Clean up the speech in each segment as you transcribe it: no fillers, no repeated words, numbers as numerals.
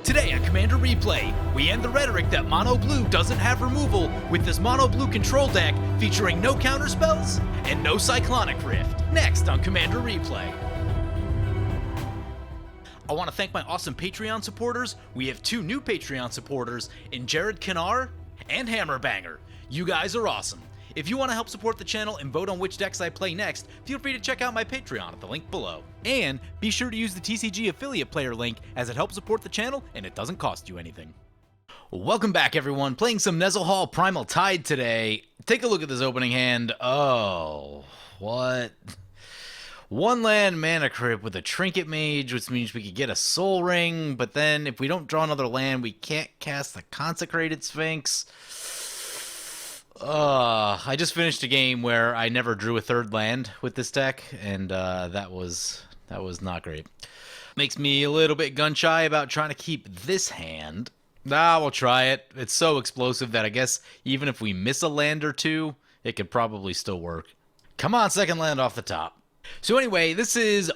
Today on Commander Replay, we end the rhetoric that Mono Blue doesn't have removal with this Mono Blue control deck featuring no counterspells and no Cyclonic Rift. Next on Commander Replay. I want to thank my awesome Patreon supporters. We have 2 new Patreon supporters in Jared Kinar and Hammerbanger. You guys are awesome. If you want to help support the channel and vote on which decks I play next, feel free to check out my Patreon at the link below. And be sure to use the TCG affiliate player link as it helps support the channel and it doesn't cost you anything. Welcome back everyone, playing some Nezahal Primal Tide today. Take a look at this opening hand. Oh, what? 1 land Mana Crypt with a Trinket Mage, which means we could get a Soul Ring, but then if we don't draw another land, we can't cast the Consecrated Sphinx. I just finished a game where I never drew a 3rd land with this deck, and that was not great. Makes me a little bit gun-shy about trying to keep this hand. We'll try it. It's so explosive that I guess even if we miss a land or 2, it could probably still work. Come on, 2nd land off the top. So anyway, this is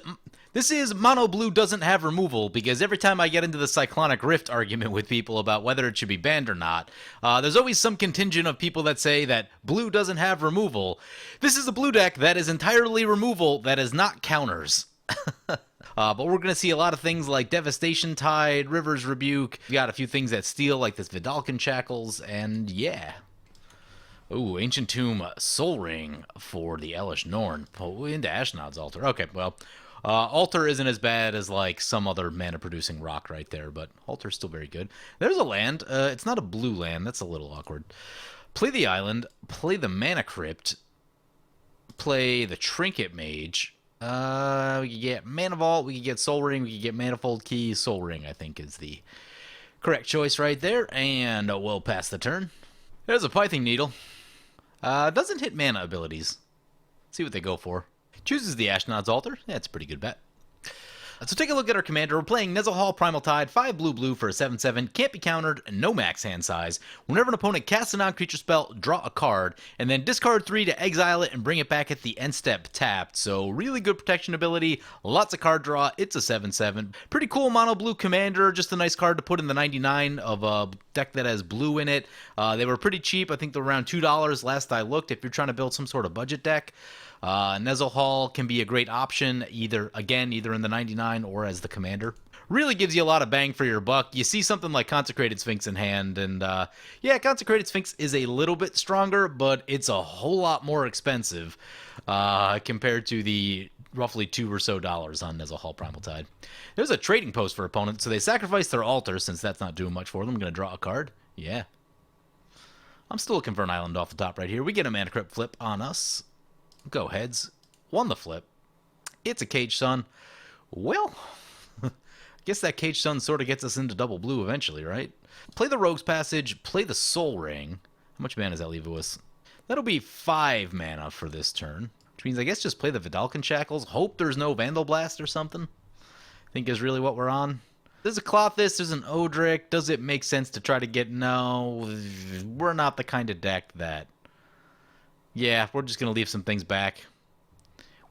Mono Blue doesn't have removal, because every time I get into the Cyclonic Rift argument with people about whether it should be banned or not, there's always some contingent of people that say that Blue doesn't have removal. This is a Blue deck that is entirely removal, that is not counters. But we're going to see a lot of things like Devastation Tide, River's Rebuke. We got a few things that steal, like this Vidalcan Shackles, and yeah. Ooh, Ancient Tomb Soul Ring for the Elesh Norn. Oh, into Ashnod's Altar. Okay, well, Altar isn't as bad as like some other mana-producing rock right there, but Altar's still very good. There's a land. It's not a blue land. That's a little awkward. Play the Island. Play the Mana Crypt. Play the Trinket Mage. We could get Mana Vault. We could get Soul Ring. We could get Manifold Key. Soul Ring, I think, is the correct choice right there. And we'll pass the turn. There's a Pithing Needle. Doesn't hit mana abilities. See what they go for. Chooses the Ashnod's Altar. Yeah, it's a pretty good bet. So take a look at our commander. We're playing Nezahal Primal Tide, 5 blue for a 7/7. Can't be countered, no max hand size. Whenever an opponent casts a non-creature spell, draw a card, and then discard 3 to exile it and bring it back at the end step tapped. So really good protection ability, lots of card draw. It's a 7/7. Pretty cool mono blue commander, just a nice card to put in the 99 of a deck that has blue in it. They were pretty cheap. I think they're around $2 last I looked if you're trying to build some sort of budget deck. Nezahal can be a great option, either in the 99 or as the commander. Really gives you a lot of bang for your buck. You see something like Consecrated Sphinx in hand, and yeah, Consecrated Sphinx is a little bit stronger, but it's a whole lot more expensive compared to the roughly $2 or so on Nezahal Primal Tide. There's a trading post for opponents, so they sacrifice their altar since that's not doing much for them. I'm going to draw a card. Yeah. I'm still looking for an island off the top right here. We get a Mana Crypt flip on us. Go heads. Won the flip. It's a Cage Sun. Well, I guess that Cage Sun sort of gets us into double blue eventually, right? Play the Rogue's Passage. Play the Soul Ring. How much mana does that leave us? That'll be 5 mana for this turn. Which means I guess just play the Vidalcan Shackles. Hope there's no Vandal Blast or something. I think is really what we're on. There's a Klothys. There's an Odric. Does it make sense to try to get... No, we're not the kind of deck that... Yeah, we're just going to leave some things back.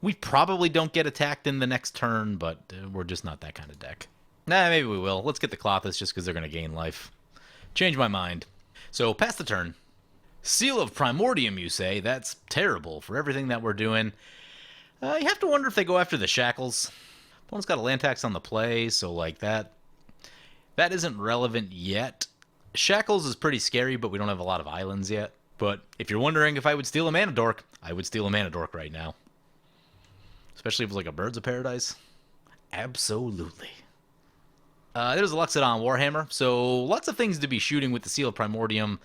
We probably don't get attacked in the next turn, but we're just not that kind of deck. Nah, maybe we will. Let's get the Klothys just because they're going to gain life. Change my mind. So, pass the turn. Seal of Primordium, you say? That's terrible for everything that we're doing. You have to wonder if they go after the Shackles. Opponent's got a land tax on the play, so like that. That isn't relevant yet. Shackles is pretty scary, but we don't have a lot of islands yet. But if you're wondering if I would steal a Mana Dork, I would steal a Mana Dork right now. Especially if it was like a Birds of Paradise. Absolutely. There's a Luxodon Warhammer, so lots of things to be shooting with the Seal of Primordium.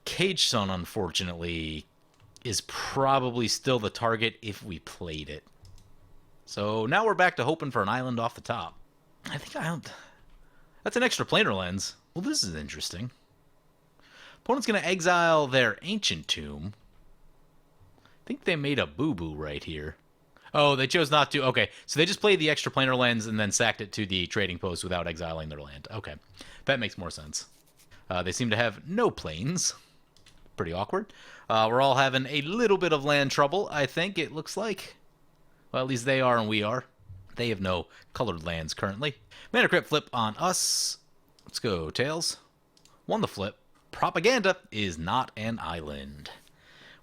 Cage Sun, unfortunately, is probably still the target if we played it. So now we're back to hoping for an island off the top. I think that's an extra planar lens. Well, this is interesting. Opponent's going to exile their Ancient Tomb. I think they made a boo-boo right here. Oh, they chose not to. Okay, so they just played the extra planar lens and then sacked it to the trading post without exiling their land. Okay, that makes more sense. They seem to have no planes. Pretty awkward. We're all having a little bit of land trouble, I think it looks like. Well, at least they are and we are. They have no colored lands currently. Mana Crypt flip on us. Let's go, Tails. Won the flip. Propaganda is not an island.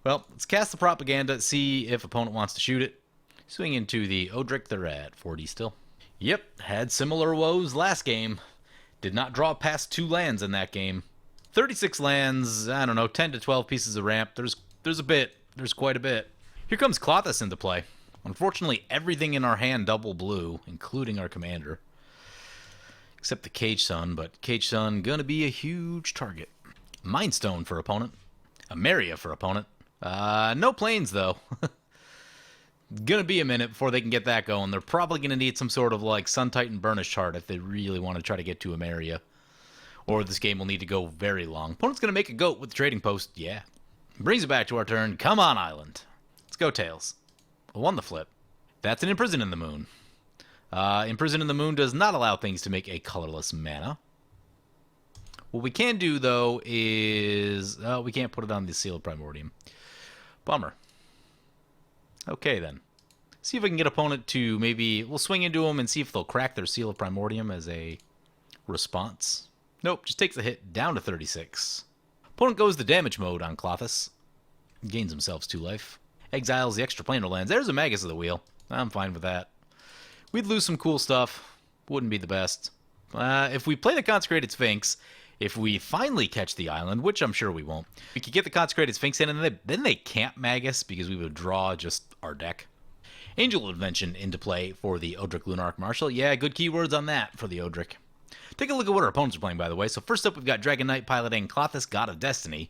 Well, let's cast the Propaganda, see if opponent wants to shoot it. Swing into the Odric, they're at 40 still. Yep, had similar woes last game. Did not draw past 2 lands in that game. 36 lands, I don't know, 10 to 12 pieces of ramp. There's quite a bit. Here comes Klothys into play. Unfortunately, everything in our hand double blue, including our commander. Except the Cage Sun, but Cage Sun gonna be a huge target. Mind Stone for opponent. Ameria for opponent. No planes, though. Gonna be a minute before they can get that going. They're probably gonna need some sort of, like, Sun Titan Burnished Heart if they really want to try to get to Ameria. Or this game will need to go very long. Opponent's gonna make a goat with the Trading Post. Yeah. Brings it back to our turn. Come on, Island. Let's go, Tails. Won the flip. That's an Imprison in the Moon. Imprison in the Moon does not allow things to make a colorless mana. What we can do, though, is... we can't put it on the Seal of Primordium. Bummer. Okay, then. See if I can get opponent to maybe... We'll swing into them and see if they'll crack their Seal of Primordium as a response. Nope, just takes the hit down to 36. Opponent goes to damage mode on Klothys. Gains himself 2 life. Exiles the extra planar lands. There's a Magus of the Wheel. I'm fine with that. We'd lose some cool stuff. Wouldn't be the best. If we play the Consecrated Sphinx, if we finally catch the island, which I'm sure we won't, we could get the Consecrated Sphinx in, and then they can't Magus because we would draw just our deck. Angel Invention into play for the Odric Lunarch Marshal. Yeah, good keywords on that for the Odric. Take a look at what our opponents are playing, by the way. So first up, we've got Dragon Knight piloting Klothys, God of Destiny.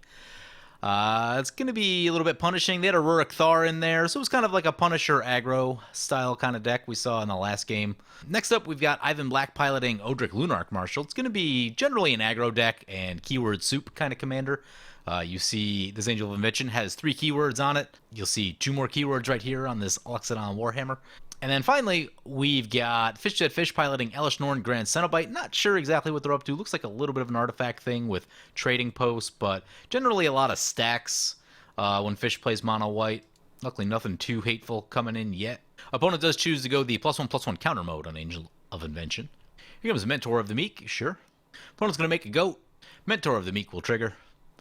It's going to be a little bit punishing. They had a Rurik Thar in there, so it was kind of like a Punisher aggro style kind of deck we saw in the last game. Next up, we've got Ivan Black piloting Odric Lunarch Marshal. It's going to be generally an aggro deck and keyword soup kind of commander. You see this Angel of Invention has 3 keywords on it. You'll see 2 more keywords right here on this Loxodon Warhammer. And then finally, we've got Fish Dead Fish piloting Elesh Norn Grand Cenobite. Not sure exactly what they're up to. Looks like a little bit of an artifact thing with trading posts, but generally a lot of stacks when Fish plays mono white. Luckily, nothing too hateful coming in yet. Opponent does choose to go the +1/+1 counter mode on Angel of Invention. Here comes Mentor of the Meek, sure. Opponent's going to make a goat. Mentor of the Meek will trigger.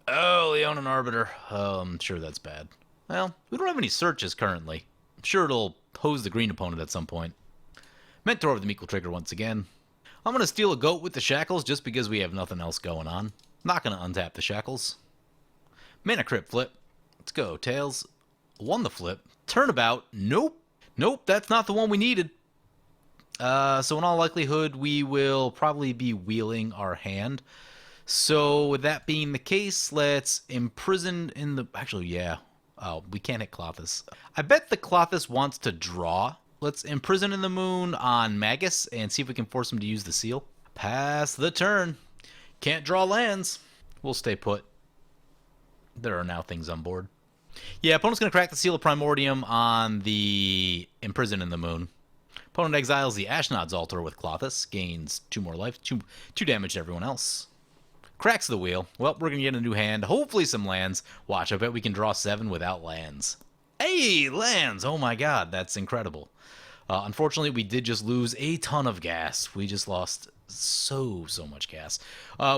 Oh, Leonin Arbiter. Oh, I'm sure that's bad. Well, we don't have any searches currently. I'm sure it'll pose the green opponent at some point. Mentor of the Meek will trigger once again. I'm going to steal a goat with the Shackles just because we have nothing else going on. Not going to untap the Shackles. Mana Crypt flip. Let's go, Tails. Won the flip. Turnabout. Nope. Nope, that's not the one we needed. So in all likelihood, we will probably be wheeling our hand. So with that being the case, let's imprison in the... Actually, yeah. Oh, we can't hit Klothys. I bet the Klothys wants to draw. Let's Imprison in the Moon on Magus and see if we can force him to use the seal. Pass the turn. Can't draw lands. We'll stay put. There are now things on board. Yeah, opponent's going to crack the Seal of Primordium on the Imprison in the Moon. Opponent exiles the Ashnod's Altar with Klothys. Gains 2 more life. 2 damage to everyone else. Cracks the wheel. Well, we're going to get a new hand. Hopefully some lands. Watch, I bet we can draw 7 without lands. Hey, lands! Oh my god, that's incredible. Unfortunately, we did just lose a ton of gas. We just lost so much gas.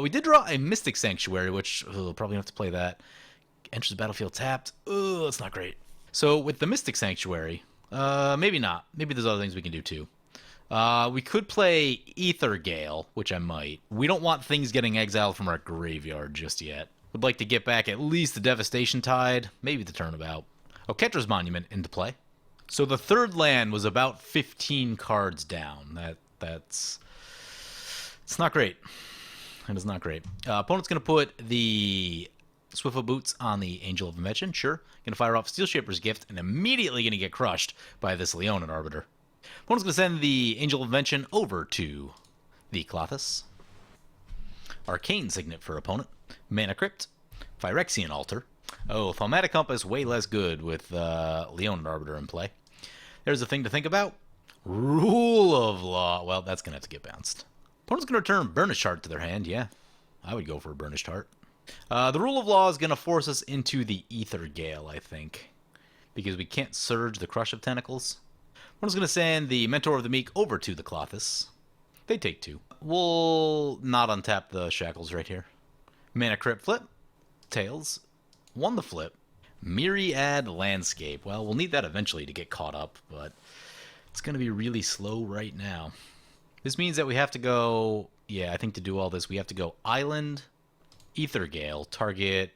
We did draw a Mystic Sanctuary, which we'll probably have to play that. Enters the battlefield tapped. Oh, that's not great. So with the Mystic Sanctuary, maybe not. Maybe there's other things we can do too. We could play Ether Gale, which I might. We don't want things getting exiled from our graveyard just yet. Would like to get back at least the Devastation Tide, maybe the Turnabout. Oh, Ketra's Monument into play. So the 3rd land was about 15 cards down. It's not great. That is not great. Opponent's going to put the Swiftfoot Boots on the Angel of Invention, sure. Going to fire off Steel Shaper's Gift and immediately going to get crushed by this Leonin Arbiter. Opponent's going to send the Angel of Invention over to the Klothys. Arcane Signet for opponent. Mana Crypt. Phyrexian Altar. Oh, Thaumatic Compass, way less good with Leonin Arbiter in play. There's a thing to think about. Rule of Law. Well, that's going to have to get bounced. Opponent's going to return Burnished Heart to their hand. Yeah, I would go for a Burnished Heart. The Rule of Law is going to force us into the Ether Gale, I think. Because we can't surge the Crush of Tentacles. Opponent's going to send the Mentor of the Meek over to the Klothys. They take 2. We'll not untap the shackles right here. Mana Crypt flip. Tails. 1 the flip. Myriad Landscape. Well, we'll need that eventually to get caught up, but it's going to be really slow right now. This means that we have to go... Yeah, I think to do all this, we have to go Island, Aethergale, target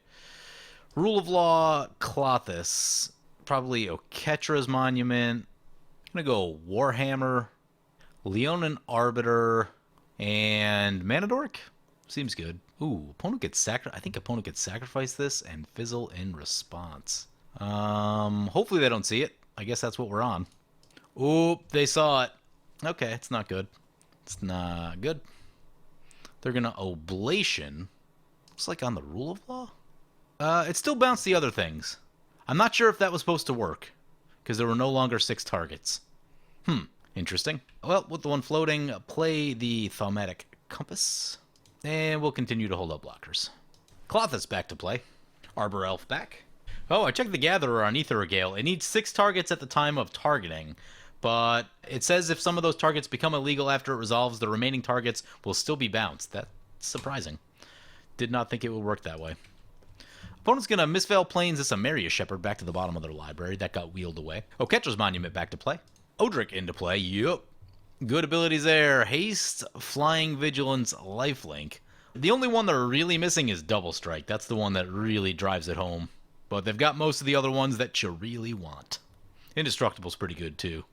Rule of Law, Klothys, probably Oketra's Monument. I'm going to go Warhammer, Leonin Arbiter, and Manadork. Seems good. Ooh, opponent gets I think opponent gets sacrifice this and fizzle in response. Hopefully they don't see it. I guess that's what we're on. Ooh, they saw it. Okay, it's not good. It's not good. They're gonna Oblation. Looks like on the Rule of Law. It still bounced the other things. I'm not sure if that was supposed to work, because there were no longer 6 targets. Interesting. Well, with the one floating, play the Thaumatic Compass. And we'll continue to hold up blockers. Klothys back to play. Arbor Elf back. Oh, I checked the Gatherer on Aethergale. It needs 6 targets at the time of targeting. But it says if some of those targets become illegal after it resolves, the remaining targets will still be bounced. That's surprising. Did not think it would work that way. Opponent's going to Mistveil Plains this Amaria Shepherd back to the bottom of their library. That got wheeled away. Oketra's Monument back to play. Odric into play. Yup. Good abilities there. Haste, Flying Vigilance, Lifelink. The only one they're really missing is Double Strike. That's the one that really drives it home. But they've got most of the other ones that you really want. Indestructible's pretty good too.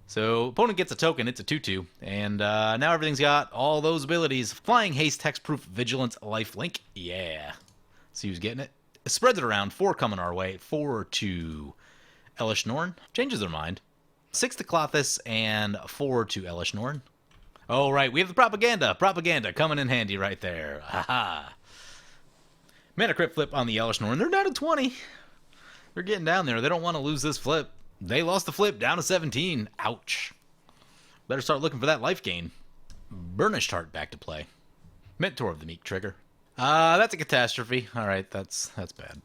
So opponent gets a token. It's a 2/2. And now everything's got all those abilities. Flying, Haste, Hexproof, Vigilance, Lifelink. Yeah. See who's getting it? It spreads it around. 4 coming our way. 4 to Elesh Norn. Changes their mind. 6 to Klothys and 4 to Elesh Norn. Oh, right. We have the Propaganda. Propaganda coming in handy right there. Haha. Mana Crypt flip on the Elesh Norn. They're down to 20. They're getting down there. They don't want to lose this flip. They lost the flip down to 17. Ouch. Better start looking for that life gain. Burnished Heart back to play. Mentor of the Meek trigger. That's a catastrophe. All right, that's bad.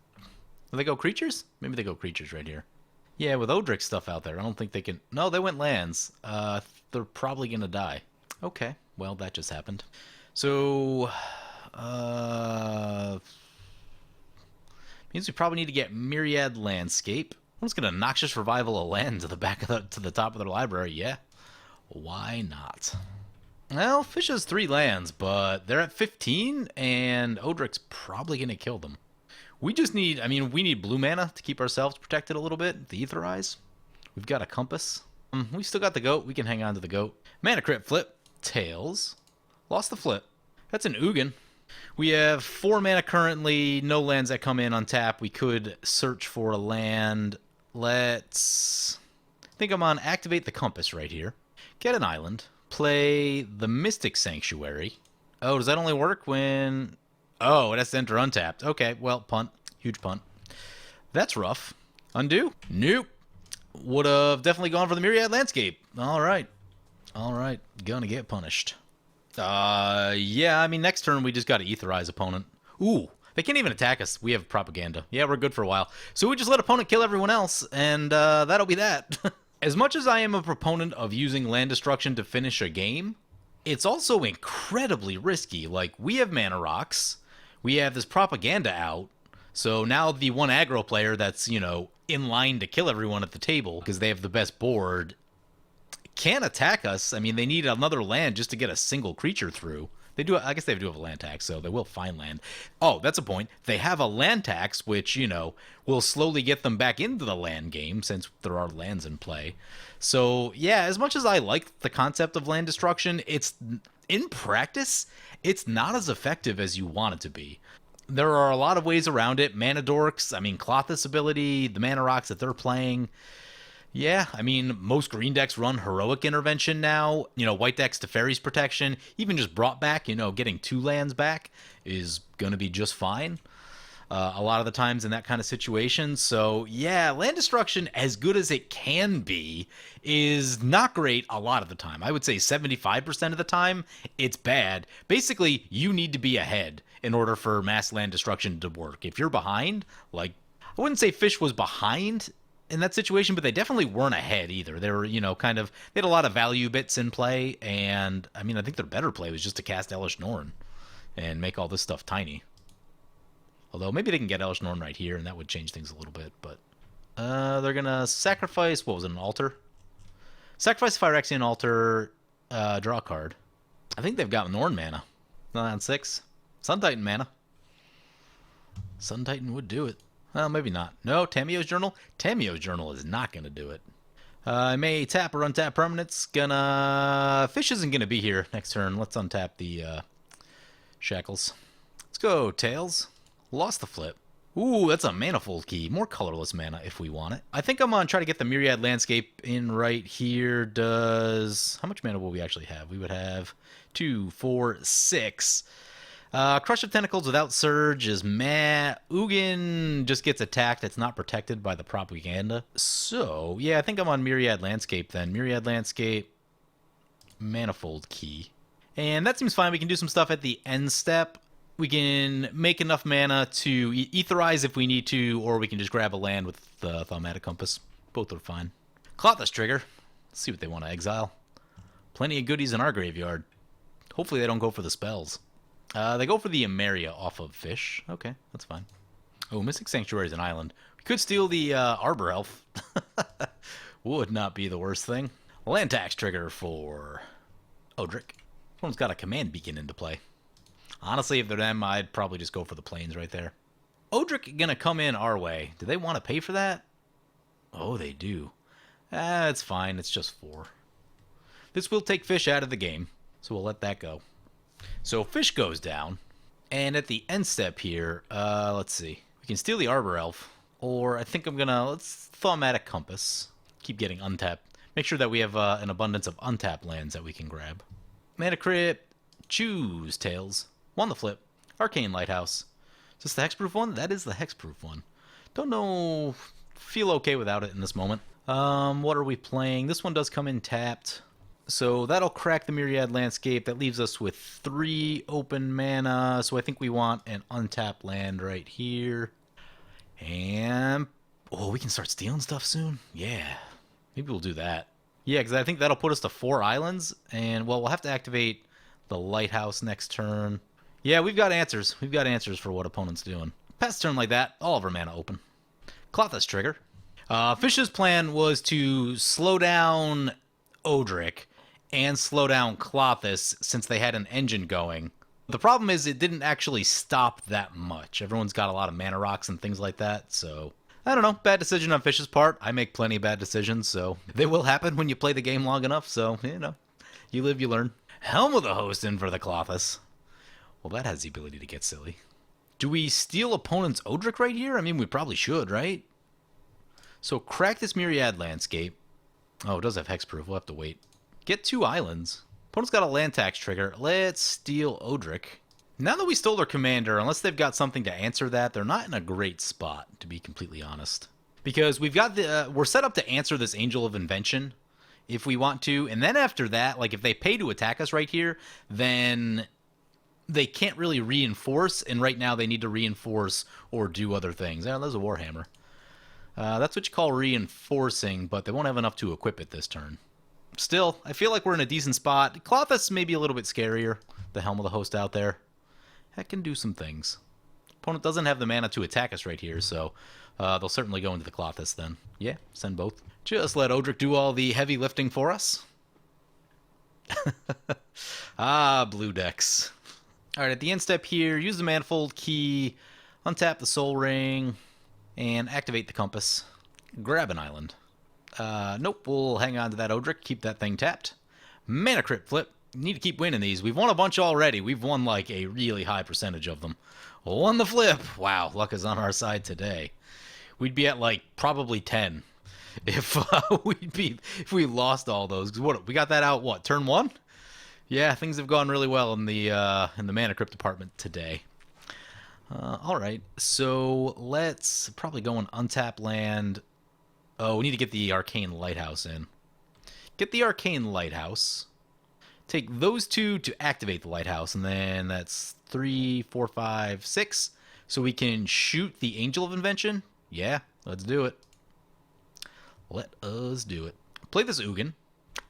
Do they go creatures? Maybe they go creatures right here. Yeah, with Odric stuff out there, I don't think they can... No, they went lands. They're probably going to die. Okay, well, that just happened. So, means we probably need to get Myriad Landscape. I'm just going to Noxious Revival a land to the back of to the top of their library. Yeah, why not? Well, Fish has 3 lands, but they're at 15, and Odric's probably going to kill them. We just need, we need blue mana to keep ourselves protected a little bit. The Aetherize. We've got a Compass. We still got the Goat. We can hang on to the Goat. Mana Crypt flip. Tails. Lost the flip. That's an Ugin. We have 4 mana currently. No lands that come in on tap. We could search for a land. Let's... I think I'm on Activate the Compass right here. Get an island. Play the Mystic Sanctuary. Oh, does that only work when... Oh, it has to enter untapped. Okay, well, punt. Huge punt. That's rough. Undo? Nope. Would have definitely gone for the Myriad Landscape. All right. All right. Gonna get punished. Yeah, next turn we just got to Aetherize opponent. Ooh, they can't even attack us. We have Propaganda. Yeah, we're good for a while. So we just let opponent kill everyone else, and that'll be that. As much as I am a proponent of using land destruction to finish a game, it's also incredibly risky. Like, we have mana rocks. We have this Propaganda out. So now the one aggro player that's, in line to kill everyone at the table because they have the best board can't attack us. they need another land just to get a single creature through. They do. I guess they do have a land tax, so they will find land. Oh, that's a point. They have a land tax, which, will slowly get them back into the land game since there are lands in play. So, yeah, as much as I like the concept of land destruction, in practice, it's not as effective as you want it to be. There are a lot of ways around it. Mana Dorks, Klothys ability, the mana rocks that they're playing. Yeah, most green decks run Heroic Intervention now. White decks to Fairies Protection. Even just brought back, getting 2 lands back is going to be just fine. A lot of the times in that kind of situation. So, yeah, land destruction, as good as it can be, is not great a lot of the time. I would say 75% of the time, it's bad. Basically, you need to be ahead in order for mass land destruction to work. If you're behind, I wouldn't say Fish was behind in that situation, but they definitely weren't ahead either. They were, you know, kind of, they had a lot of value bits in play, and I mean, I think their better play was just to cast Elesh Norn and make all this stuff tiny. Although maybe they can get Elesh Norn right here, and that would change things a little bit, but they're gonna sacrifice, what was it, an altar? Sacrifice Phyrexian Altar, draw a card. I think they've got Norn mana. Not on 6. Sun Titan mana. Sun Titan would do it. Well, maybe not. No, Tamio's Journal? Tamio's Journal is not going to do it. I may tap or untap permanents. Fish isn't going to be here next turn. Let's untap the Shackles. Let's go, Tails. Lost the flip. Ooh, that's a Manifold Key. More colorless mana if we want it. I think I'm going to try to get the Myriad Landscape in right here. How much mana will we actually have? We would have 2, 4, 6. Crush of Tentacles without Surge is meh. Ugin just gets attacked. It's not protected by the Propaganda. So, yeah, I think I'm on Myriad Landscape then. Myriad Landscape, Manifold Key. And that seems fine. We can do some stuff at the end step. We can make enough mana to Etherize if we need to, or we can just grab a land with the Thaumatic Compass. Both are fine. Klothys trigger. Let's see what they want to exile. Plenty of goodies in our graveyard. Hopefully they don't go for the spells. They go for the Emeria off of Fish. Okay, that's fine. Oh, Mystic Sanctuary is an island. We could steal the Arbor Elf. Would not be the worst thing. Land tax trigger for Odric. This one's got a command beacon into play. Honestly, if they're them, I'd probably just go for the plains right there. Odric gonna come in our way. Do they want to pay for that? Oh, they do. It's fine. It's just 4. This will take Fish out of the game, so we'll let that go. So Fish goes down, and at the end step here, let's see. We can steal the Arbor Elf, or I think let's Thaumatic Compass. Keep getting untapped. Make sure that we have an abundance of untapped lands that we can grab. Mana Crypt, choose Tails. Won the flip. Arcane Lighthouse. Is this the hexproof one? That is the hexproof one. Don't know, feel okay without it in this moment. What are we playing? This one does come in tapped. So that'll crack the Myriad Landscape. That leaves us with 3 open mana. So I think we want an untapped land right here. And oh, we can start stealing stuff soon? Yeah. Maybe we'll do that. Yeah, because I think that'll put us to 4 islands. And, well, we'll have to activate the Lighthouse next turn. Yeah, we've got answers. We've got answers for what opponent's doing. Past turn like that, all of our mana open. Klothys trigger. Fish's plan was to slow down Odric and slow down Klothys since they had an engine going. The problem is it didn't actually stop that much. Everyone's got a lot of mana rocks and things like that, so I don't know. Bad decision on Fish's part. I make plenty of bad decisions, so they will happen when you play the game long enough, so, you know, you live, you learn. Helm of the Host in for the Klothys. Well, that has the ability to get silly. Do we steal opponent's Odric right here? I mean, we probably should, right? So crack this Myriad Landscape. Oh, it does have hexproof. We'll have to wait. Get 2 islands. Opponent's got a land tax trigger. Let's steal Odric. Now that we stole their commander, unless they've got something to answer that, they're not in a great spot, to be completely honest. Because we've got we're set up to answer this Angel of Invention if we want to. And then after that, like if they pay to attack us right here, then they can't really reinforce. And right now they need to reinforce or do other things. Yeah, there's a Warhammer. That's what you call reinforcing, but they won't have enough to equip it this turn. Still, I feel like we're in a decent spot. Klothys may be a little bit scarier. The Helm of the Host out there. That can do some things. Opponent doesn't have the mana to attack us right here, so they'll certainly go into the Klothys then. Yeah, send both. Just let Odric do all the heavy lifting for us. Blue decks. Alright, at the end step here, use the Manifold Key, untap the Soul Ring, and activate the Compass. Grab an island. Nope, we'll hang on to that Odric, keep that thing tapped. Mana Crypt flip. Need to keep winning these. We've won a bunch already. We've won like a really high percentage of them. Won the flip. Wow, luck is on our side today. We'd be at like probably 10 if we lost all those. What we got that out? What, turn 1? Yeah, things have gone really well in the Mana Crypt department today. All right, so let's probably go and untap land. Oh, we need to get the Arcane Lighthouse in. Get the Arcane Lighthouse. Take those 2 to activate the Lighthouse, and then that's 3, 4, 5, 6. So we can shoot the Angel of Invention. Yeah, let's do it. Let us do it. Play this Ugin.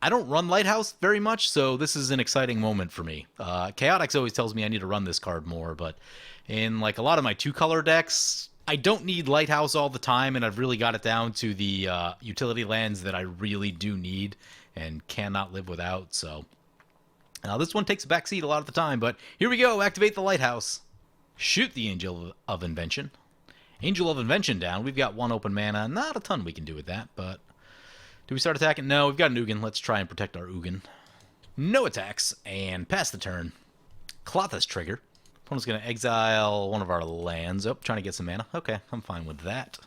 I don't run Lighthouse very much, so this is an exciting moment for me. Chaotix always tells me I need to run this card more, but in like a lot of my 2-color decks, I don't need Lighthouse all the time, and I've really got it down to the utility lands that I really do need and cannot live without, so... Now this one takes a backseat a lot of the time, but here we go, activate the Lighthouse. Shoot the Angel of Invention. Angel of Invention down. We've got 1 open mana. Not a ton we can do with that, but... Do we start attacking? No, we've got an Ugin. Let's try and protect our Ugin. No attacks, and pass the turn. Klothys trigger. Opponent's going to exile one of our lands. Oh, trying to get some mana. Okay, I'm fine with that.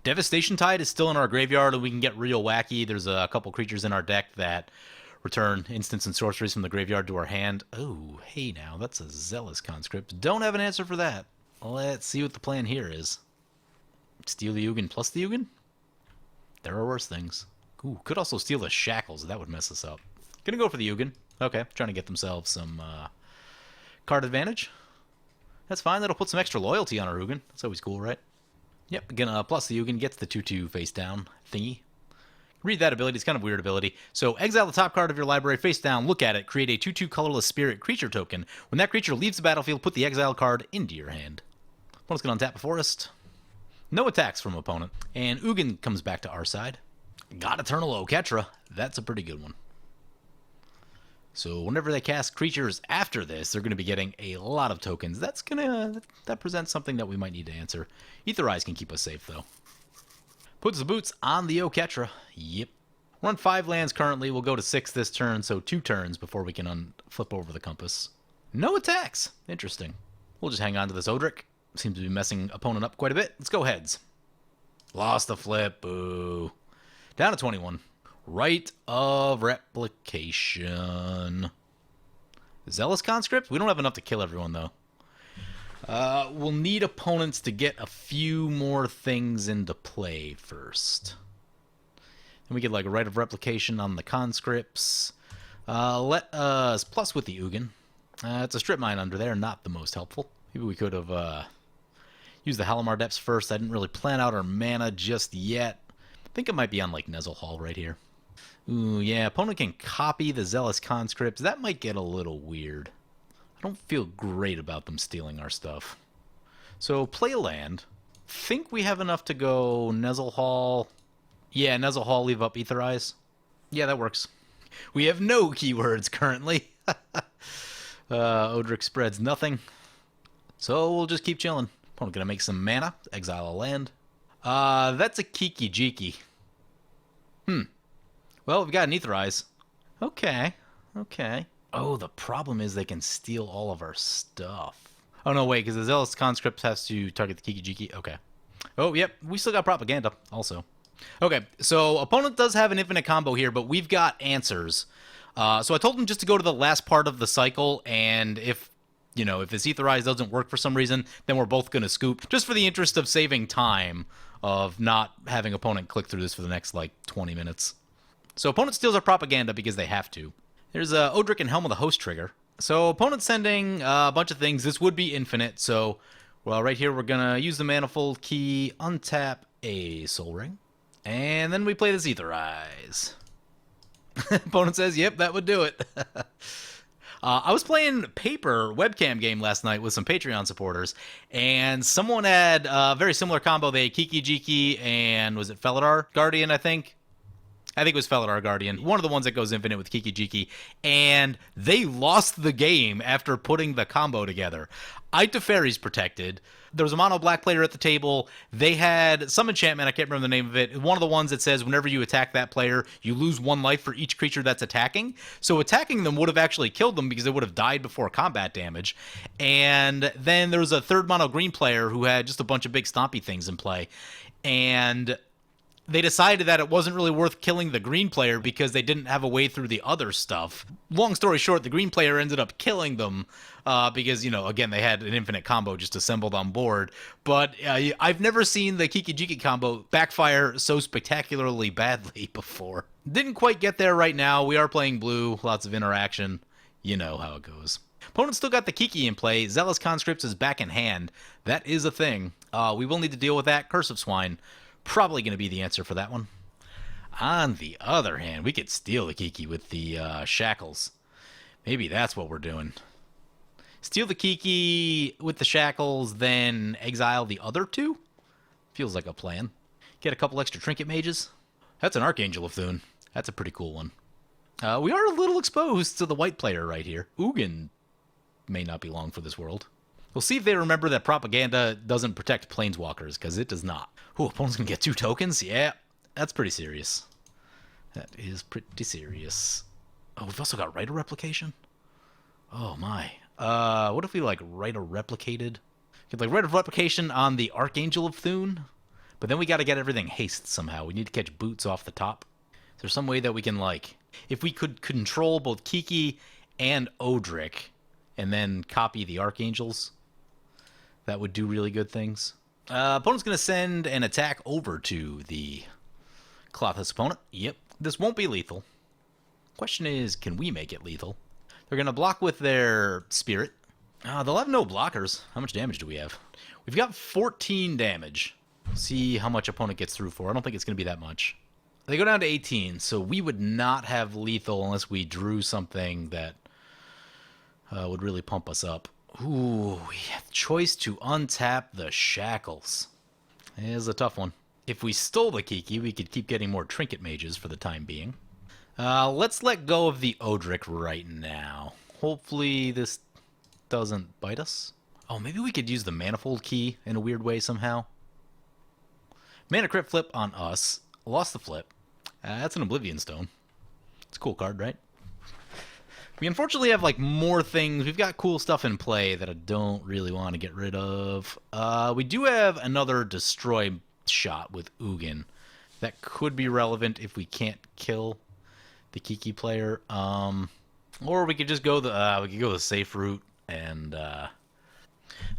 Devastation Tide is still in our graveyard, and we can get real wacky. There's a couple creatures in our deck that return instants and sorceries from the graveyard to our hand. Oh, hey now, that's a Zealous Conscript. Don't have an answer for that. Let's see what the plan here is. Steal the Ugin plus the Ugin? There are worse things. Ooh, could also steal the Shackles. That would mess us up. Gonna go for the Ugin. Okay, trying to get themselves some card advantage. That's fine. That'll put some extra loyalty on our Ugin. That's always cool, right? Yep, gonna plus the Ugin. Gets the 2/2 face down thingy. Read that ability. It's kind of a weird ability. So exile the top card of your library face down. Look at it. Create a 2/2 colorless spirit creature token. When that creature leaves the battlefield, put the exile card into your hand. Opponent's gonna untap a forest. No attacks from opponent. And Ugin comes back to our side. Got Eternal Oketra. That's a pretty good one. So whenever they cast creatures after this, they're going to be getting a lot of tokens. That presents something that we might need to answer. Aetherize can keep us safe, though. Puts the boots on the Oketra. Yep. We're on 5 lands currently. We'll go to 6 this turn, so 2 turns before we can flip over the compass. No attacks. Interesting. We'll just hang on to this Odric. Seems to be messing opponent up quite a bit. Let's go heads. Lost the flip. Boo. Down to 21. Right of Replication. Zealous Conscript? We don't have enough to kill everyone, though. We'll need opponents to get a few more things into play first. And we get like a Right of Replication on the Conscripts. Let us plus with the Ugin. It's a Strip Mine under there, not the most helpful. Maybe we could have used the Halimar Depths first. I didn't really plan out our mana just yet. I think it might be on like Nezahal right here. Ooh, yeah, opponent can copy the Zealous Conscripts. That might get a little weird. I don't feel great about them stealing our stuff. So, play a land. Think we have enough to go Nezahal. Yeah, Nezahal, leave up Aetherize. Yeah, that works. We have no keywords currently. Odric spreads nothing. So, we'll just keep chilling. Opponent gonna make some mana. Exile a land. That's a Kiki Jiki. Well, we've got an Aetherize. Okay. Oh, the problem is they can steal all of our stuff. Oh, no, wait, because the Zealous Conscript has to target the Kiki Jiki. Okay. Oh, yep, we still got Propaganda, also. Okay, so opponent does have an infinite combo here, but we've got answers. So I told him just to go to the last part of the cycle, and if this Aetherize doesn't work for some reason, then we're both going to scoop, just for the interest of saving time, of not having opponent click through this for the next, 20 minutes. So opponent steals our Propaganda because they have to. There's Odric and Helm of the Host trigger. So opponent's sending a bunch of things. This would be infinite, so right here we're going to use the Manifold Key, untap a Soul Ring, and then we play this Aetherize. Opponent says, yep, that would do it. I was playing Paper webcam game last night with some Patreon supporters, and someone had a very similar combo. They had Kiki Jiki and, was it Felidar Guardian, I think it was Felidar Guardian, one of the ones that goes infinite with Kiki Jiki, and they lost the game after putting the combo together. Teferi's protected. There was a mono black player at the table. They had some enchantment, I can't remember the name of it. One of the ones that says whenever you attack that player, you lose 1 life for each creature that's attacking. So attacking them would have actually killed them because they would have died before combat damage. And then there was a 3rd mono green player who had just a bunch of big stompy things in play. And they decided that it wasn't really worth killing the green player because they didn't have a way through the other stuff. Long story short, the green player ended up killing them because, again, they had an infinite combo just assembled on board. But I've never seen the Kiki Jiki combo backfire so spectacularly badly before. Didn't quite get there right now. We are playing blue, lots of interaction. You know how it goes. Opponent still got the Kiki in play. Zealous Conscripts is back in hand. That is a thing. We will need to deal with that. Curse of Swine. Probably going to be the answer for that one. On the other hand, we could steal the Kiki with the shackles. Maybe that's what we're doing. Steal the Kiki with the shackles, then exile the other two? Feels like a plan. Get a couple extra trinket mages. That's an Archangel of Thune. That's a pretty cool one. We are a little exposed to the white player right here. Ugin may not be long for this world. We'll see if they remember that propaganda doesn't protect planeswalkers, because it does not. Ooh, opponent's gonna get 2 tokens? Yeah, that's pretty serious. That is pretty serious. Oh, we've also got Writer Replication? Oh my. What if we, like, Writer Replicated? Could, like, Writer Replication on the Archangel of Thune? But then we gotta get everything haste somehow. We need to catch boots off the top. Is there some way that we can, like... If we could control both Kiki and Odric, and then copy the Archangels, that would do really good things. Opponent's gonna send an attack over to the Klothys opponent. Yep. This won't be lethal. Question is, can we make it lethal? They're going to block with their Spirit. They'll have no blockers. How much damage do we have? We've got 14 damage. See how much opponent gets through for. I don't think it's going to be that much. They go down to 18, so we would not have lethal unless we drew something that would really pump us up. Ooh, we have choice to untap the shackles. It is a tough one. If we stole the Kiki, we could keep getting more trinket mages for the time being. Let's let go of the Odric right now. Hopefully this doesn't bite us. Oh, maybe we could use the Manifold Key in a weird way somehow. Mana Crypt Flip on us. Lost the flip. That's an Oblivion Stone. It's a cool card, right? We unfortunately have, like, more things. We've got cool stuff in play that I don't really want to get rid of. We do have another Destroy shot with Ugin. That could be relevant if we can't kill the Kiki player. Or we could just go the safe route and how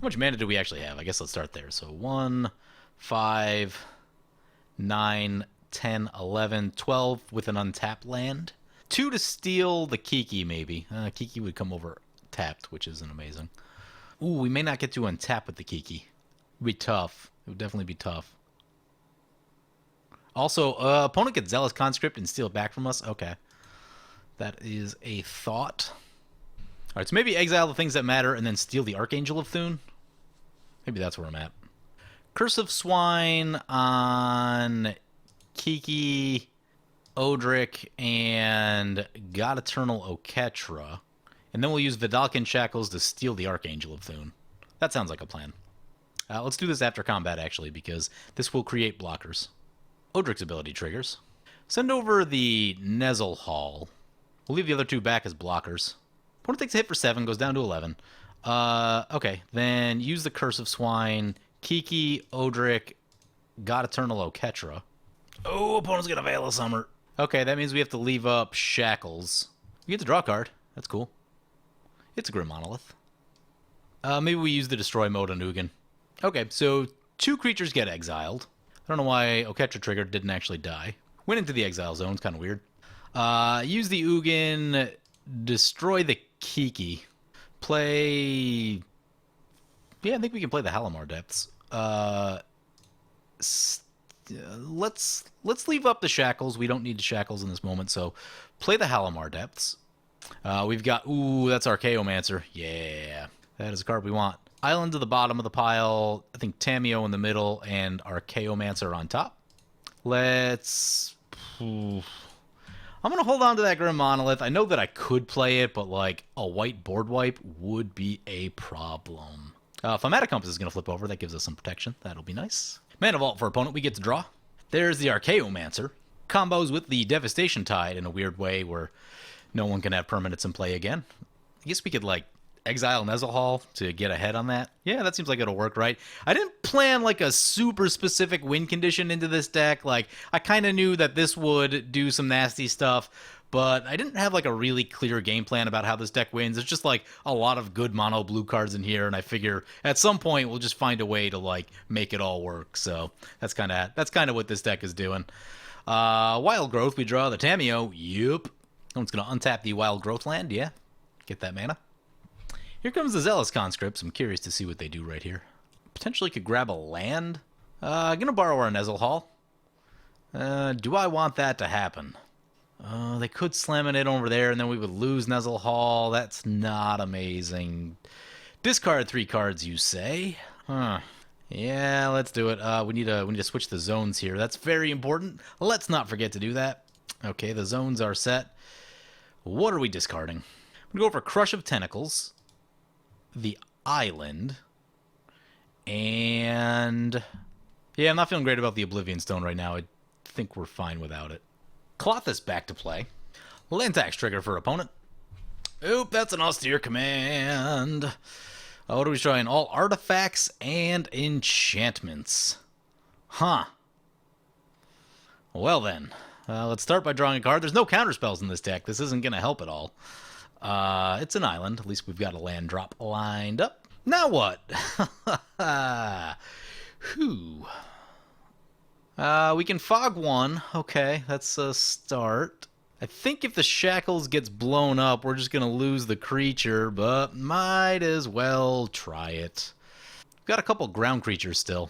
much mana do we actually have? I guess let's start there. So 1, 5, 9, 10, 11, 12 with an untapped land. 2 to steal the Kiki, maybe. Kiki would come over tapped, which isn't amazing. Ooh, we may not get to untap with the Kiki. It would be tough. It would definitely be tough. Also, opponent gets Zealous Conscript and steal it back from us. Okay. That is a thought. Alright, so maybe exile the things that matter and then steal the Archangel of Thune. Maybe that's where I'm at. Curse of Swine on Kiki, Odric, and God Eternal Oketra. And then we'll use Vidalcan Shackles to steal the Archangel of Thune. That sounds like a plan. Let's do this after combat, actually, because this will create blockers. Odric's ability triggers. Send over the Nezahal. We'll leave the other 2 back as blockers. Opponent takes a hit for 7, goes down to 11. Okay, then use the Curse of Swine, Kiki, Odric, God Eternal Oketra. Oh, opponent's gonna Veil of Summer. Okay, that means we have to leave up Shackles. We get to draw a card. That's cool. It's a Grim Monolith. Maybe we use the Destroy mode on Ugin. Okay, so 2 creatures get exiled. I don't know why Oketra Trigger didn't actually die. Went into the exile zone. It's kind of weird. Use the Ugin. Destroy the Kiki. Play... Yeah, I think we can play the Halimar Depths. Let's leave up the Shackles. We don't need the Shackles in this moment, so play the Halimar Depths. We've got... Ooh, that's Archaeomancer. Yeah, that is a card we want. Island to the bottom of the pile. I think Tamiyo in the middle and Archaeomancer on top. Let's... I'm going to hold on to that Grim Monolith. I know that I could play it, but, like, a white board wipe would be a problem. Thaumatic Compass is going to flip over. That gives us some protection. That'll be nice. Mana Vault for opponent. We get to draw. There's the Archaeomancer. Combos with the Devastation Tide in a weird way where no one can have permanents in play again. I guess we could, like, exile Nezahal to get ahead on that. Yeah, that seems like it'll work, right? I didn't plan, like, a super specific win condition into this deck. Like, I kind of knew that this would do some nasty stuff, but I didn't have, like, a really clear game plan about how this deck wins. It's just, like, a lot of good mono blue cards in here, and I figure at some point we'll just find a way to, like, make it all work. So that's kind of what this deck is doing. Wild Growth, we draw the Tamiyo. Yup. Someone's going to untap the Wild Growth land. Yeah. Get that mana. Here comes the Zealous Conscripts. I'm curious to see what they do right here. Potentially could grab a land. Gonna borrow our Nezahal. Do I want that to happen? They could slam it in over there, and then we would lose Nezahal. That's not amazing. Discard 3 cards, you say? Huh. Yeah, let's do it. We need to switch the zones here. That's very important. Let's not forget to do that. Okay, the zones are set. What are we discarding? I'm going to go for Crush of Tentacles, the Island, and... yeah, I'm not feeling great about the Oblivion Stone right now. I think we're fine without it. Klothys back to play. Lantax trigger for opponent. Oop, that's an austere command. What are we trying? All artifacts and enchantments. Huh. Well then, let's start by drawing a card. There's no counterspells in this deck. This isn't going to help at all. It's an island. At least we've got a land drop lined up. Now what? Whew. We can fog 1. Okay, that's a start. I think if the Shackles gets blown up, we're just going to lose the creature, but might as well try it. We've got a couple ground creatures still,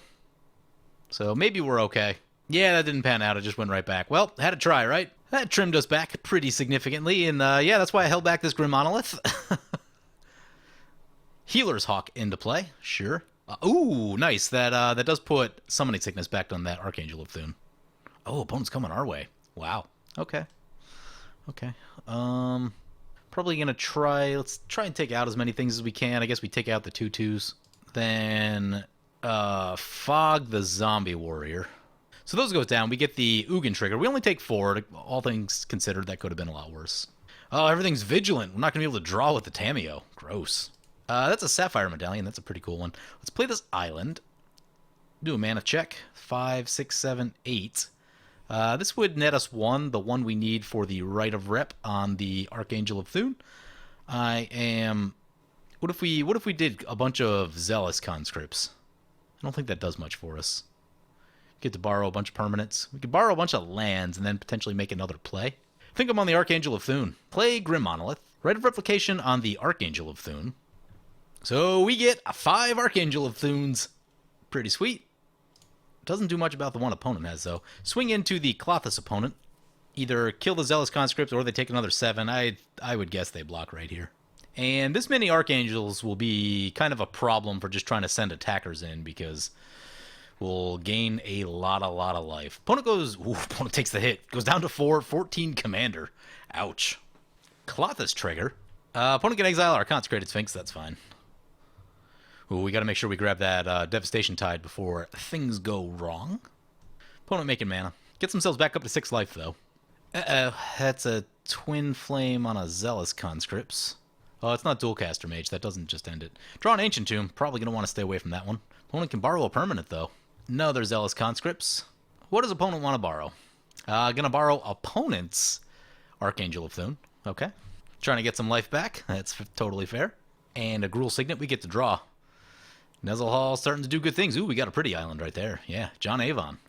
so maybe we're okay. Yeah, that didn't pan out. It just went right back. Well, had to try, right? That trimmed us back pretty significantly, and yeah, that's why I held back this Grim Monolith. Healer's Hawk into play, sure. Ooh, nice. That does put Summoning Sickness back on that Archangel of Thune. Oh, opponent's coming our way. Wow. Okay. Okay. Probably gonna try. Let's try and take out as many things as we can. I guess we take out the 2/2s. Then fog the Zombie Warrior. So those goes down. We get the Ugin trigger. We only take 4. All things considered, that could have been a lot worse. Oh, everything's vigilant. We're not gonna be able to draw with the Tameo. Gross. That's a Sapphire Medallion. That's a pretty cool one. Let's play this island. Do a mana check. 5, 6, 7, 8. This would net us 1, the one we need for the Right of Rep on the Archangel of Thune. I am... What if we did a bunch of Zealous Conscripts? I don't think that does much for us. Get to borrow a bunch of permanents. We could borrow a bunch of lands and then potentially make another play. I think I'm on the Archangel of Thune. Play Grim Monolith. Right of Replication on the Archangel of Thune. So we get 5 Archangel of Thunes. Pretty sweet. Doesn't do much about the one opponent has, though. Swing into the Klothys opponent. Either kill the Zealous Conscript or they take another 7. I would guess they block right here. And this many Archangels will be kind of a problem for just trying to send attackers in because we'll gain a lot of life. Opponent goes... Ooh, opponent takes the hit. Goes down to 4. 14 Commander. Ouch. Klothys trigger. Opponent can exile our Consecrated Sphinx. That's fine. Ooh, we got to make sure we grab that Devastation Tide before things go wrong. Opponent making mana. Gets themselves back up to 6 life, though. Uh-oh. That's a Twin Flame on a Zealous Conscripts. Oh, it's not Dualcaster Mage. That doesn't just end it. Draw an Ancient Tomb. Probably going to want to stay away from that one. Opponent can borrow a permanent, though. Another Zealous Conscripts. What does opponent want to borrow? Going to borrow opponent's Archangel of Thune. Okay. Trying to get some life back. That's totally fair. And a Gruul Signet we get to draw. Nezahal starting to do good things. Ooh, we got a pretty island right there. Yeah, John Avon.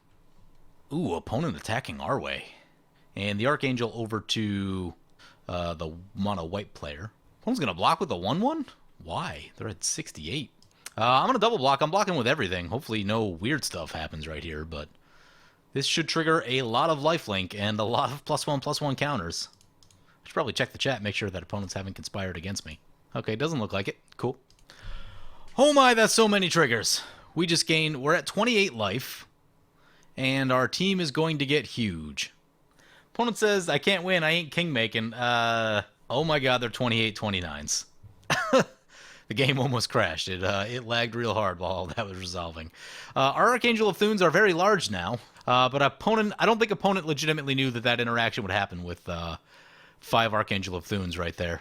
Ooh, opponent attacking our way. And the Archangel over to the mono white player. Opponent's going to block with a 1/1? Why? They're at 68. I'm going to double block. I'm blocking with everything. Hopefully no weird stuff happens right here, but this should trigger a lot of lifelink and a lot of +1/+1 counters. I should probably check the chat, make sure that opponents haven't conspired against me. Okay, doesn't look like it. Cool. Oh my, that's so many triggers. We just gained, we're at 28 life, and our team is going to get huge. Opponent says, I can't win, I ain't king making. Oh my god, they're 28 29s. The game almost crashed. It lagged real hard while all that was resolving. Our Archangel of Thunes are very large now, but opponent, I don't think opponent legitimately knew that that interaction would happen with 5 Archangel of Thunes right there.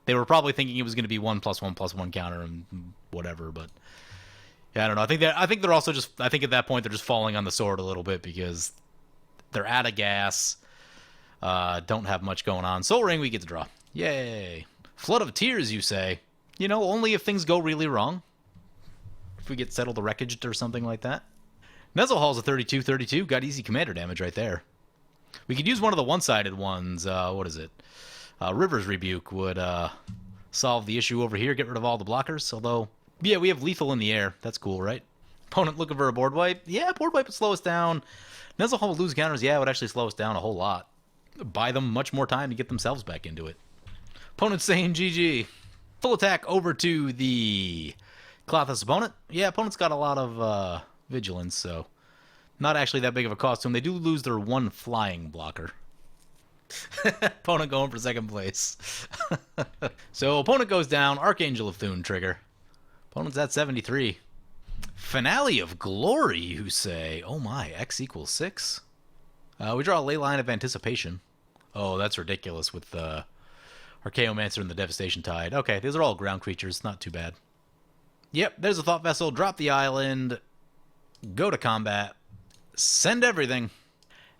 They were probably thinking it was going to be 1/1/1 counter and whatever, but yeah, I don't know. I think they're also just. I think at that point they're just falling on the sword a little bit because they're out of gas. Don't have much going on. Soul Ring, we get to draw. Yay! Flood of Tears, you say? You know, only if things go really wrong. If we get Settle the Wreckage or something like that. Nezahal's a 32/32. Got easy commander damage right there. We could use one of the one-sided ones. What is it? River's Rebuke would solve the issue over here, get rid of all the blockers. Although, yeah, we have lethal in the air. That's cool, right? Opponent looking for a board wipe? Yeah, board wipe would slow us down. Nezahal would lose counters. Yeah, it would actually slow us down a whole lot. Buy them much more time to get themselves back into it. Opponent saying GG. Full attack over to the Klothys opponent. Yeah, opponent's got a lot of vigilance, so not actually that big of a cost to them. They do lose their one flying blocker. Opponent going for second place. So opponent goes down. Archangel of Thune trigger. Opponent's at 73. Finale of Glory, you say? Oh my, X equals 6? We draw a Ley Line of Anticipation. Oh, that's ridiculous with the Archaeomancer and the Devastation Tide. Okay, these are all ground creatures. Not too bad. Yep, there's a Thought Vessel. Drop the island. Go to combat. Send everything.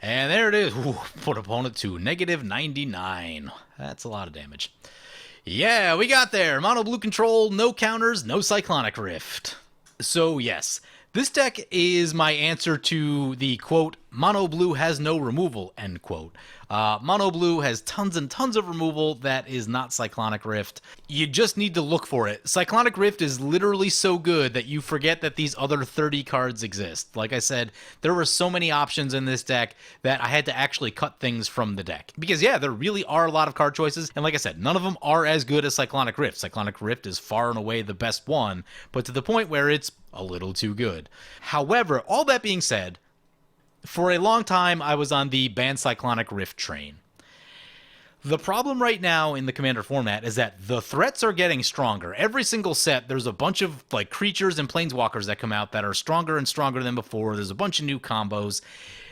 And there it is. Ooh, put opponent to -99. That's a lot of damage. Yeah, we got there. Mono blue control, no counters, no Cyclonic Rift. So yes, this deck is my answer to the quote, mono blue has no removal, end quote. Mono blue has tons and tons of removal that is not Cyclonic Rift. You just need to look for it. Cyclonic Rift is literally so good that you forget that these other 30 cards exist. Like I said, there were so many options in this deck that I had to actually cut things from the deck. Because yeah, there really are a lot of card choices, and like I said, none of them are as good as Cyclonic Rift. Cyclonic Rift is far and away the best one, but to the point where it's a little too good. However, all that being said, for a long time, I was on the ban Cyclonic Rift train. The problem right now in the Commander format is that the threats are getting stronger. Every single set, there's a bunch of like creatures and planeswalkers that come out that are stronger and stronger than before. There's a bunch of new combos.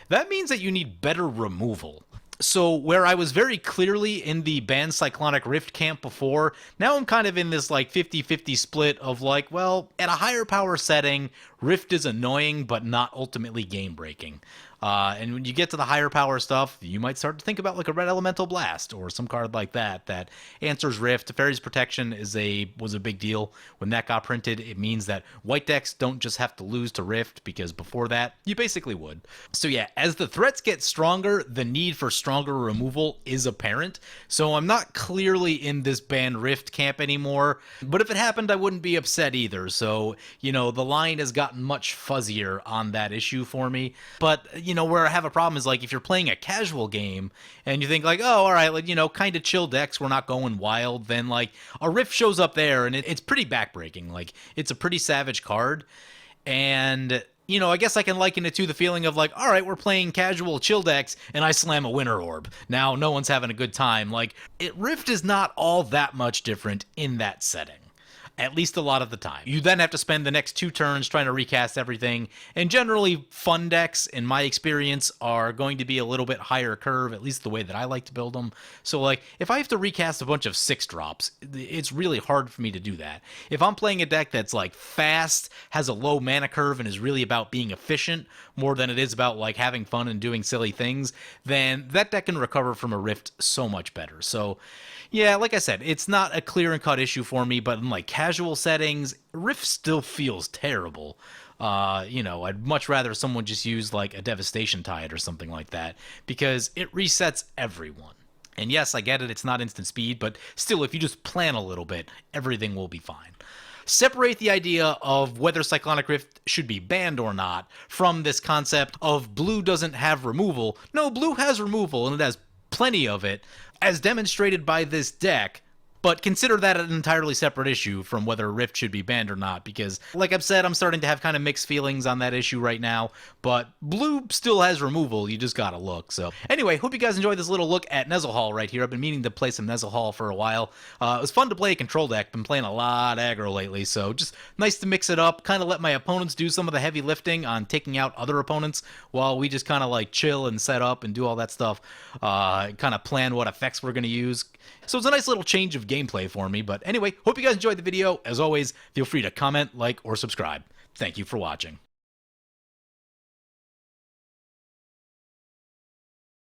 That means that you need better removal. So where I was very clearly in the ban Cyclonic Rift camp before, now I'm kind of in this like 50-50 split of like, well, at a higher power setting, Rift is annoying but not ultimately game breaking. And when you get to the higher power stuff, you might start to think about like a Red Elemental Blast or some card like that that answers Rift. Fairy's Protection was a big deal. When that got printed, it means that white decks don't just have to lose to Rift, because before that, you basically would. So yeah, as the threats get stronger, the need for stronger removal is apparent. So I'm not clearly in this ban Rift camp anymore, but if it happened, I wouldn't be upset either. So, you know, the line has gotten much fuzzier on that issue for me. But, you know, where I have a problem is like if you're playing a casual game and you think like, oh, all right, like, you know, kind of chill decks, we're not going wild, then like a Rift shows up there and it's pretty backbreaking. Like it's a pretty savage card. And, you know, I guess I can liken it to the feeling of like, all right, we're playing casual chill decks and I slam a Winter Orb. Now no one's having a good time. Like Rift is not all that much different in that setting. At least a lot of the time. You then have to spend the next 2 turns trying to recast everything, and generally fun decks, in my experience, are going to be a little bit higher curve, at least the way that I like to build them. So like, if I have to recast a bunch of 6-drops, it's really hard for me to do that. If I'm playing a deck that's like fast, has a low mana curve, and is really about being efficient more than it is about like having fun and doing silly things, then that deck can recover from a Rift so much better. So yeah, like I said, it's not a clear and cut issue for me, but in like casual settings, Rift still feels terrible. You know, I'd much rather someone just use like a Devastation Tide or something like that, because it resets everyone. And yes, I get it, it's not instant speed, but still, if you just plan a little bit, everything will be fine. Separate the idea of whether Cyclonic Rift should be banned or not from this concept of blue doesn't have removal. No, blue has removal, and it has plenty of it, as demonstrated by this deck, but consider that an entirely separate issue from whether Rift should be banned or not, because, like I've said, I'm starting to have kind of mixed feelings on that issue right now, but blue still has removal, you just gotta look. So anyway, hope you guys enjoyed this little look at Nezahal right here. I've been meaning to play some Nezahal for a while. It was fun to play a control deck, been playing a lot aggro lately, so just nice to mix it up, kind of let my opponents do some of the heavy lifting on taking out other opponents, while we just kind of like chill and set up and do all that stuff, kind of plan what effects we're gonna use. So it's a nice little change of gameplay for me. But anyway, hope you guys enjoyed the video. As always, feel free to comment, like, or subscribe. Thank you for watching.